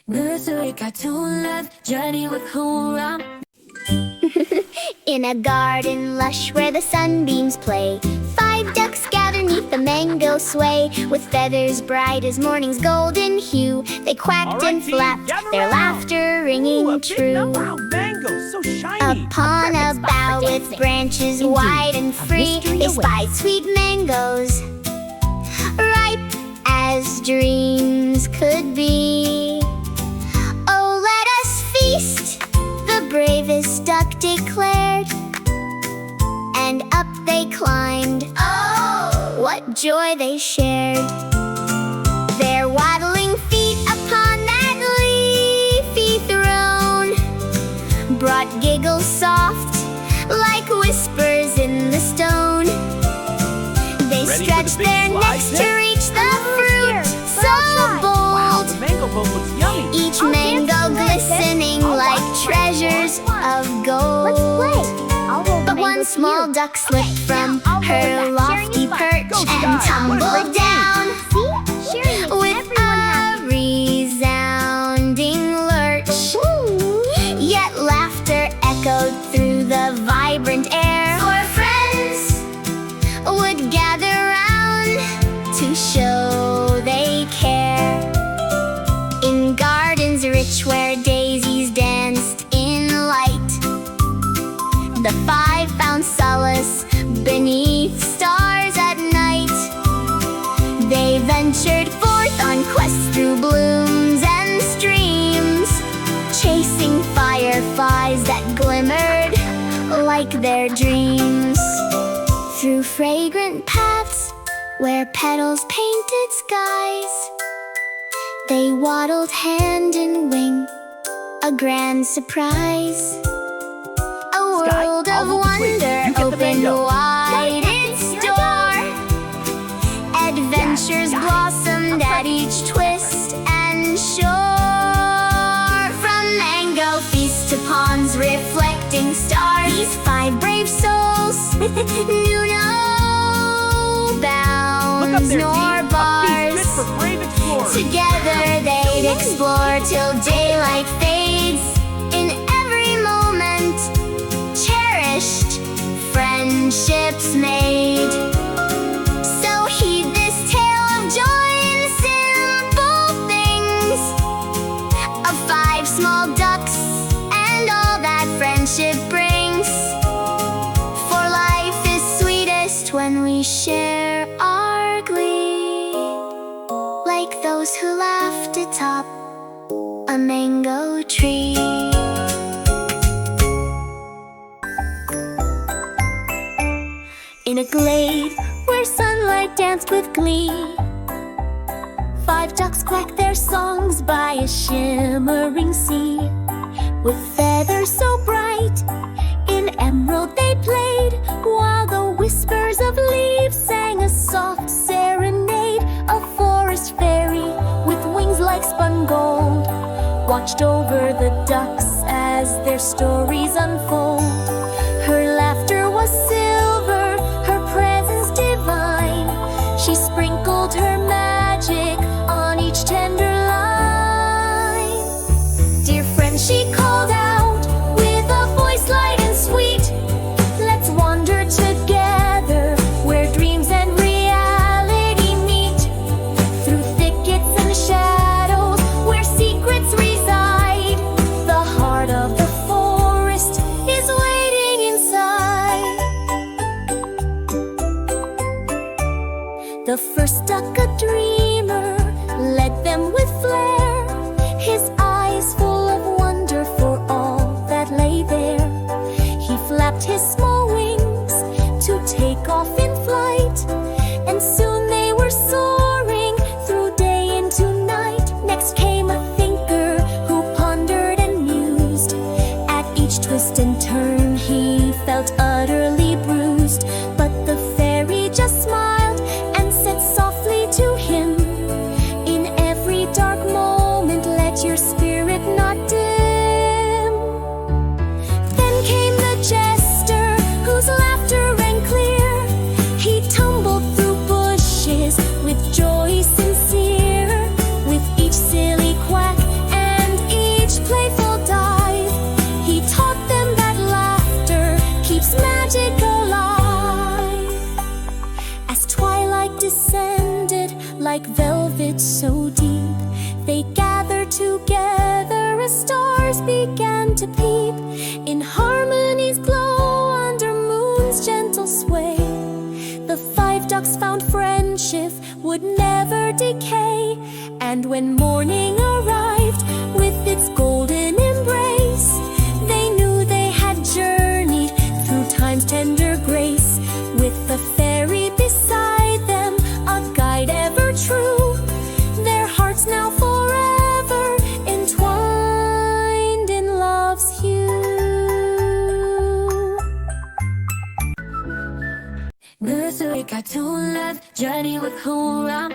Nursery cartoon love journey with Hoorah. In a garden lush where the sunbeams play, 5 ducks gather neath the mango sway. With feathers bright as morning's golden hue, they quacked and flapped, their laughter ringing true. Mangoes, so shiny. Upon a bough with branches wide and free, they spied sweet mangoes, ripe as dreams could be. Oh, let us feast, the bravest duck declared, and up they climbed. Oh, what joy they shared! Their waddling feet upon that leafy throne brought giggles soft, like whispers in the stone. They stretched their necks to reach the fruit, so bold. The mango boat looks yummy. Each mango glistening like treasures of gold. But one small duck slipped from her lofty perch and tumbled down with a resounding lurch. Yet laughter echoed through the vibrant air, for friends would gather round to show they care. In gardens rich where daisies danced in light, the 5 found solace beneath stars at night. They ventured forth on quests through blooms and streams, chasing fireflies that glimmered like their dreams. Through fragrant paths where petals painted skies, they waddled hand in wing, a grand surprise. A world of wonder opened wide its door. Adventures blossomed at each twist and shore. From mango feast to ponds reflecting stars, these 5 brave souls knew no bounds nor bars. Together they'd explore till daylight fades. In every moment, cherished friendships made. So heed this tale of joy in simple things, of 5 small ducks and all that friendship brings. For life is sweetest when we share our glee, like those who laughed atop a mango tree. In a glade where sunlight danced with glee, 5 ducks quacked their songs by a shimmering sea. With feathers so bright, in emerald they played, while the whispers of leaves sang a soft serenade. A forest fairy with wings like spun gold watched over the ducks as their stories unfold. Her laughter was silver, her presence divine. She sprinkled her magic on each tender line. Dear friend, she called out with a voice light and sweet, let's wander together where dreams and reality meet. Through thickets and shadows where secrets reside, the heart of the forest is waiting inside. so deep. They gathered together as stars began to peep. In harmony's glow under moon's gentle sway, the 5 ducks found friendship would never decay. And when morning arrived with its golden embrace, they knew they had journeyed through time's tender grace. With the fairy beside them, a guide ever true, their hearts now forever entwined in love's hue. Nursery cartoon love, journey with Hura.